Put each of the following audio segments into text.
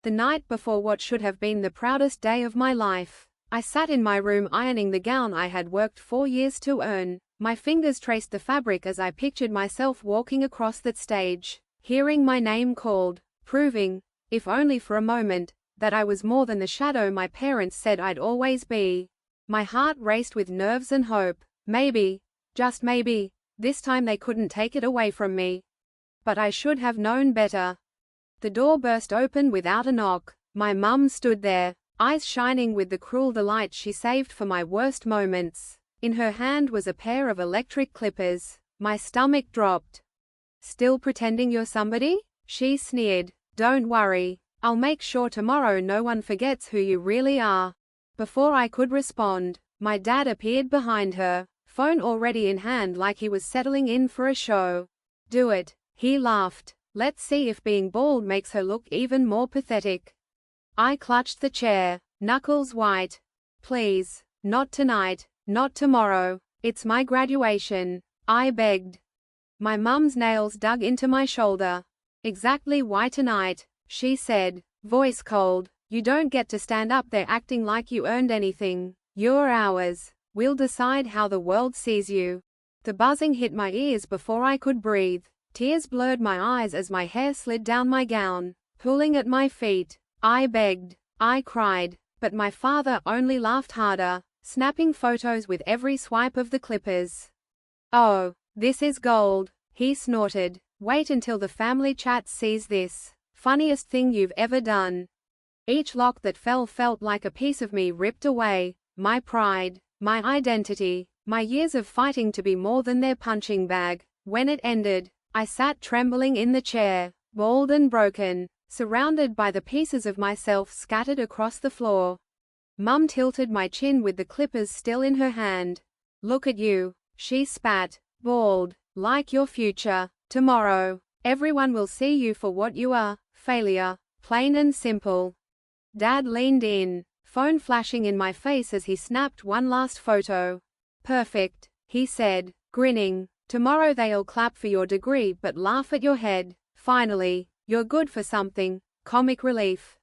The night before what should have been the proudest day of my life, I sat in my room ironing the gown I had worked 4 years to earn. My fingers traced the fabric as I pictured myself walking across that stage, hearing my name called, proving, if only for a moment, that I was more than the shadow my parents said I'd always be. My heart raced with nerves and hope. Maybe, just maybe, this time they couldn't take it away from me. But I should have known better. The door burst open without a knock. My mum stood there, eyes shining with the cruel delight she saved for my worst moments. In her hand was a pair of electric clippers. My stomach dropped. "Still pretending you're somebody?" she sneered. "Don't worry. I'll make sure tomorrow no one forgets who you really are." Before I could respond, my dad appeared behind her, phone already in hand like he was settling in for a show. "Do it," he laughed. "Let's see if being bald makes her look even more pathetic." I clutched the chair, knuckles white. "Please, not tonight, not tomorrow. It's my graduation," I begged. My mum's nails dug into my shoulder. "Exactly why tonight?" she said, voice cold. "You don't get to stand up there acting like you earned anything. You're ours. We'll decide how the world sees you." The buzzing hit my ears before I could breathe. Tears blurred my eyes as my hair slid down my gown, pulling at my feet. I begged, I cried, but my father only laughed harder, snapping photos with every swipe of the clippers. "Oh, this is gold," he snorted. "Wait until the family chat sees this. Funniest thing you've ever done." Each lock that fell felt like a piece of me ripped away, my pride, my identity, my years of fighting to be more than their punching bag. When it ended, I sat trembling in the chair, bald and broken, surrounded by the pieces of myself scattered across the floor. Mum tilted my chin with the clippers still in her hand. "Look at you," she spat, "bald, like your future. Tomorrow, everyone will see you for what you are, failure, plain and simple." Dad leaned in, phone flashing in my face as he snapped one last photo. "Perfect," he said, grinning. "Tomorrow they'll clap for your degree but laugh at your head. Finally, you're good for something." Comic relief.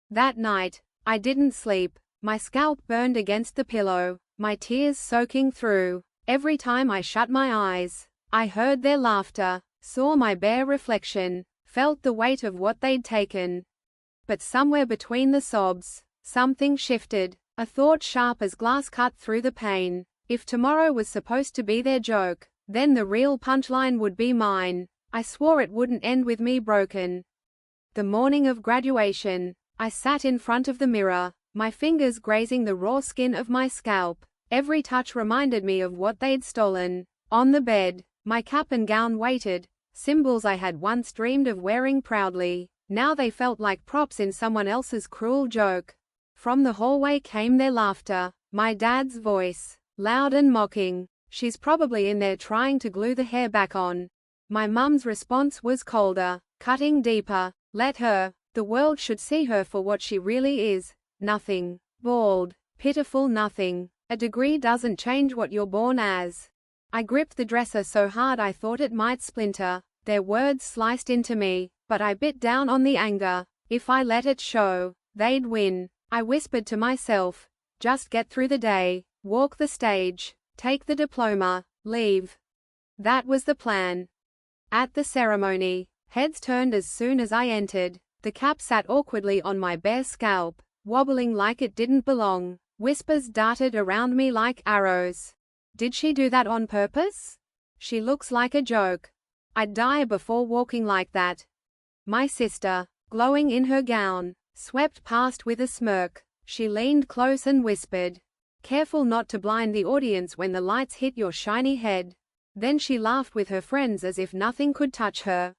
That night, I didn't sleep. My scalp burned against the pillow, my tears soaking through. Every time I shut my eyes, I heard their laughter, saw my bare reflection, felt the weight of what they'd taken. But somewhere between the sobs, something shifted. A thought sharp as glass cut through the pain. If tomorrow was supposed to be their joke, then the real punchline would be mine. I swore it wouldn't end with me broken. The morning of graduation, I sat in front of the mirror, my fingers grazing the raw skin of my scalp. Every touch reminded me of what they'd stolen. On the bed, my cap and gown waited, symbols I had once dreamed of wearing proudly. Now they felt like props in someone else's cruel joke. From the hallway came their laughter, my dad's voice, loud and mocking. "She's probably in there trying to glue the hair back on." My mum's response was colder, cutting deeper. "Let her. The world should see her for what she really is. Nothing. Bald. Pitiful nothing. A degree doesn't change what you're born as." I gripped the dresser so hard I thought it might splinter. Their words sliced into me, but I bit down on the anger. If I let it show, they'd win. I whispered to myself, "Just get through the day, walk the stage, take the diploma, leave." That was the plan. At the ceremony, heads turned as soon as I entered. The cap sat awkwardly on my bare scalp, wobbling like it didn't belong. Whispers darted around me like arrows. "Did she do that on purpose? She looks like a joke. I'd die before walking like that." My sister, glowing in her gown, swept past with a smirk. She leaned close and whispered, "Careful not to blind the audience when the lights hit your shiny head." Then she laughed with her friends as if nothing could touch her.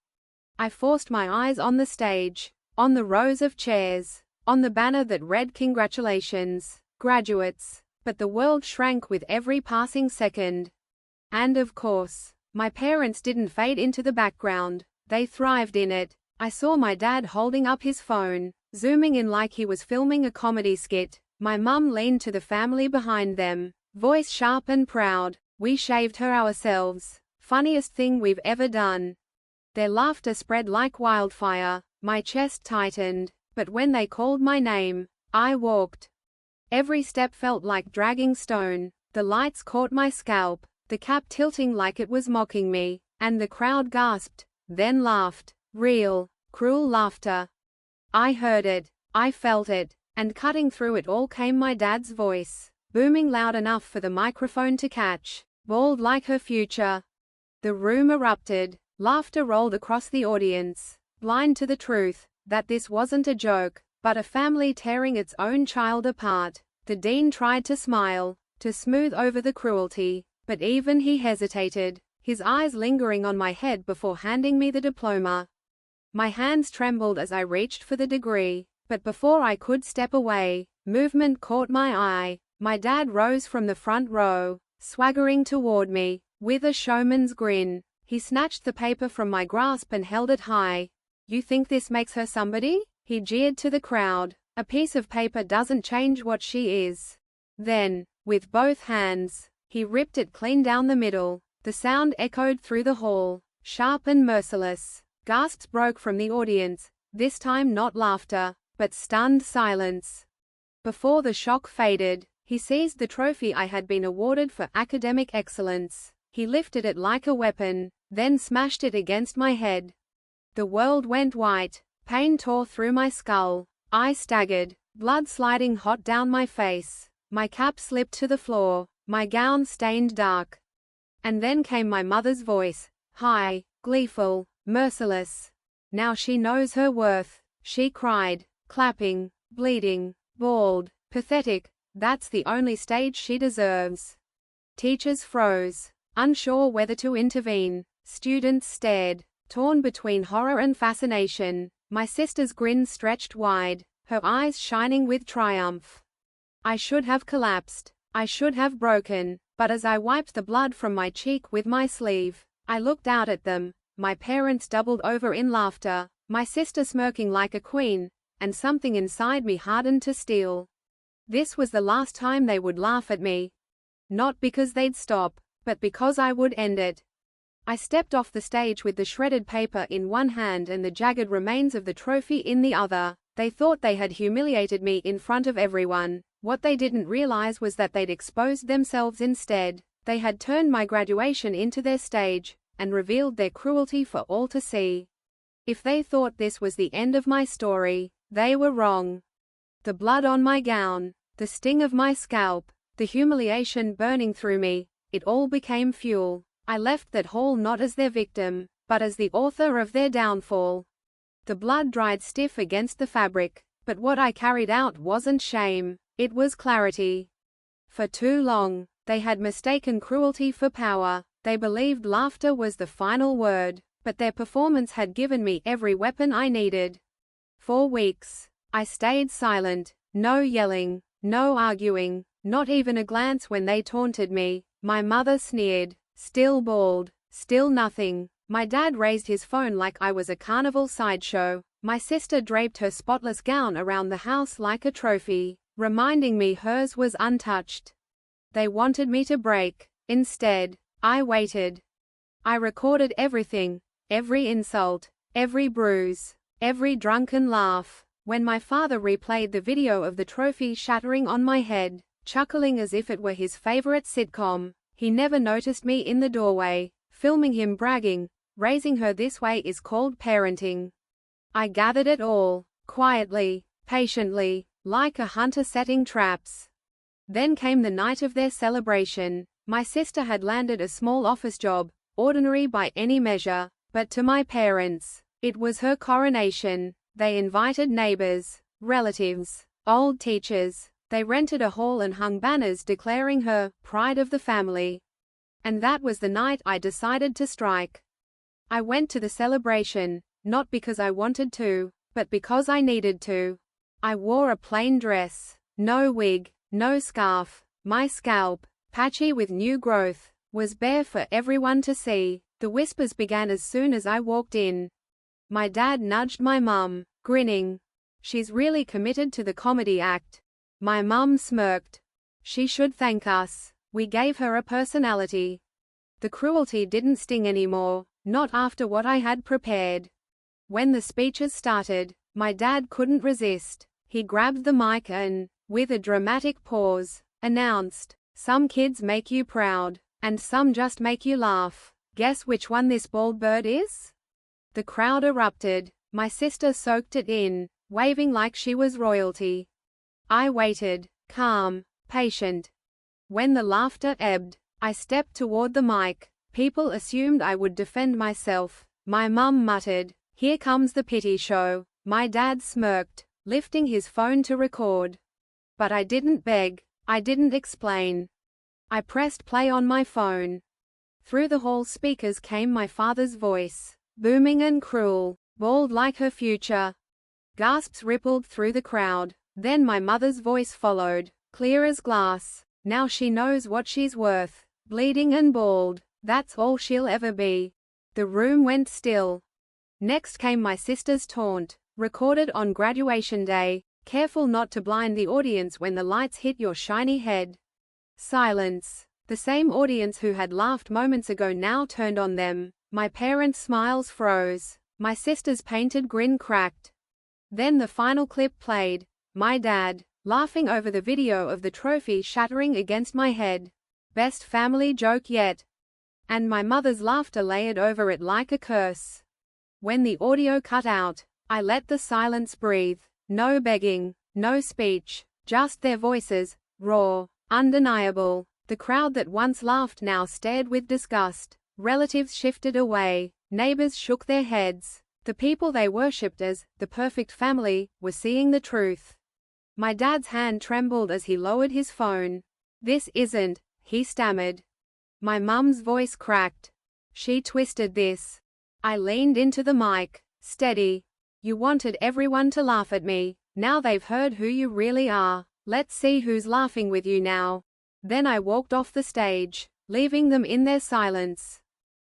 I forced my eyes on the stage, on the rows of chairs, on the banner that read "Congratulations, graduates." But the world shrank with every passing second. And of course, my parents didn't fade into the background. They thrived in it. I saw my dad holding up his phone, zooming in like he was filming a comedy skit. My mum leaned to the family behind them, voice sharp and proud. "We shaved her ourselves. Funniest thing we've ever done." Their laughter spread like wildfire. My chest tightened. But when they called my name, I walked. Every step felt like dragging stone. The lights caught my scalp, the cap tilting like it was mocking me, and the crowd gasped, then laughed. Real, cruel laughter. I heard it, I felt it, and cutting through it all came my dad's voice, booming loud enough for the microphone to catch. Bald like her future. The room erupted. Laughter rolled across the audience, blind to the truth that this wasn't a joke, but a family tearing its own child apart. The dean tried to smile, to smooth over the cruelty, but even he hesitated, his eyes lingering on my head before handing me the diploma. My hands trembled as I reached for the degree, but before I could step away, movement caught my eye. My dad rose from the front row, swaggering toward me, with a showman's grin. He snatched the paper from my grasp and held it high. "You think this makes her somebody?" he jeered to the crowd. "A piece of paper doesn't change what she is." Then, with both hands, he ripped it clean down the middle. The sound echoed through the hall, sharp and merciless. Gasps broke from the audience, this time not laughter, but stunned silence. Before the shock faded, he seized the trophy I had been awarded for academic excellence. He lifted it like a weapon, then smashed it against my head. The world went white. Pain tore through my skull. I staggered, blood sliding hot down my face. My cap slipped to the floor, my gown stained dark. And then came my mother's voice, high, gleeful, merciless. "Now she knows her worth," she cried, clapping, bleeding, bald, pathetic. "That's the only stage she deserves." Teachers froze, unsure whether to intervene. Students stared, torn between horror and fascination. My sister's grin stretched wide, her eyes shining with triumph. I should have collapsed. I should have broken, but as I wiped the blood from my cheek with my sleeve, I looked out at them. My parents doubled over in laughter, my sister smirking like a queen, and something inside me hardened to steel. This was the last time they would laugh at me. Not because they'd stop, but because I would end it. I stepped off the stage with the shredded paper in one hand and the jagged remains of the trophy in the other. They thought they had humiliated me in front of everyone. What they didn't realize was that they'd exposed themselves instead. They had turned my graduation into their stage, and revealed their cruelty for all to see. If they thought this was the end of my story, they were wrong. The blood on my gown, the sting of my scalp, the humiliation burning through me, it all became fuel. I left that hall not as their victim, but as the author of their downfall. The blood dried stiff against the fabric, but what I carried out wasn't shame, it was clarity. For too long, they had mistaken cruelty for power. They believed laughter was the final word, but their performance had given me every weapon I needed. For weeks, I stayed silent, no yelling, no arguing, not even a glance when they taunted me. My mother sneered, "Still bald, still nothing." My dad raised his phone like I was a carnival sideshow. My sister draped her spotless gown around the house like a trophy, reminding me hers was untouched. They wanted me to break. Instead, I waited. I recorded everything, every insult, every bruise, every drunken laugh. When my father replayed the video of the trophy shattering on my head, chuckling as if it were his favorite sitcom, he never noticed me in the doorway, filming him bragging, "Raising her this way is called parenting." I gathered it all, quietly, patiently, like a hunter setting traps. Then came the night of their celebration. My sister had landed a small office job, ordinary by any measure, but to my parents, it was her coronation. They invited neighbors, relatives, old teachers. They rented a hall and hung banners declaring her pride of the family. And that was the night I decided to strike. I went to the celebration, not because I wanted to, but because I needed to. I wore a plain dress, no wig, no scarf. My scalp, patchy with new growth, was bare for everyone to see. The whispers began as soon as I walked in. My dad nudged my mum, grinning. "She's really committed to the comedy act." My mum smirked. "She should thank us. We gave her a personality." The cruelty didn't sting anymore, not after what I had prepared. When the speeches started, My dad couldn't resist. He grabbed the mic and, with a dramatic pause, announced, "Some kids make you proud, and some just make you laugh. Guess which one this bald bird is?" The crowd erupted. My sister soaked it in, waving like she was royalty. I waited, calm, patient. When the laughter ebbed, I stepped toward the mic. People assumed I would defend myself. My mum muttered, "Here comes the pity show." My dad smirked, lifting his phone to record. But I didn't beg. I didn't explain. I pressed play on my phone. Through the hall speakers came my father's voice, booming and cruel, bald like her future. Gasps rippled through the crowd. Then my mother's voice followed, clear as glass. "Now she knows what she's worth. Bleeding and bald. That's all she'll ever be." The room went still. Next came my sister's taunt, recorded on graduation day. "Careful not to blind the audience when the lights hit your shiny head." Silence. The same audience who had laughed moments ago now turned on them. My parents' smiles froze. My sister's painted grin cracked. Then the final clip played. My dad, laughing over the video of the trophy shattering against my head. Best family joke yet. And my mother's laughter layered over it like a curse. When the audio cut out, I let the silence breathe. No begging, no speech, just their voices, raw, undeniable. The crowd that once laughed now stared with disgust. Relatives shifted away. Neighbors shook their heads. The people they worshipped as the perfect family were seeing the truth. My dad's hand trembled as he lowered his phone. "This isn't," he stammered. My mum's voice cracked. "She twisted this." I leaned into the mic. "Steady. You wanted everyone to laugh at me. Now they've heard who you really are. Let's see who's laughing with you now." Then I walked off the stage, leaving them in their silence.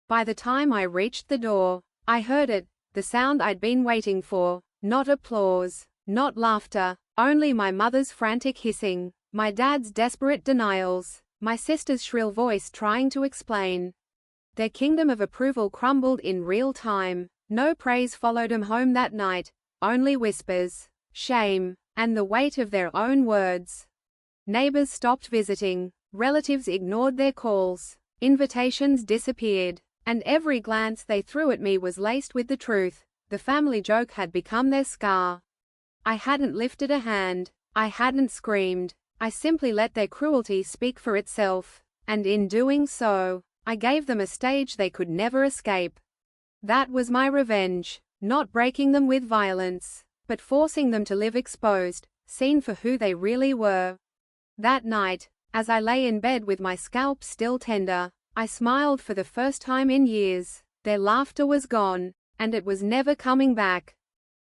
By the time I reached the door, I heard it, the sound I'd been waiting for. Not applause, not laughter, only my mother's frantic hissing, my dad's desperate denials, my sister's shrill voice trying to explain. Their kingdom of approval crumbled in real time. No praise followed them home that night, only whispers, shame, and the weight of their own words. Neighbors stopped visiting, relatives ignored their calls, invitations disappeared, and every glance they threw at me was laced with the truth. The family joke had become their scar. I hadn't lifted a hand. I hadn't screamed. I simply let their cruelty speak for itself, and in doing so, I gave them a stage they could never escape. That was my revenge, not breaking them with violence, but forcing them to live exposed, seen for who they really were. That night, as I lay in bed with my scalp still tender, I smiled for the first time in years. Their laughter was gone, and it was never coming back.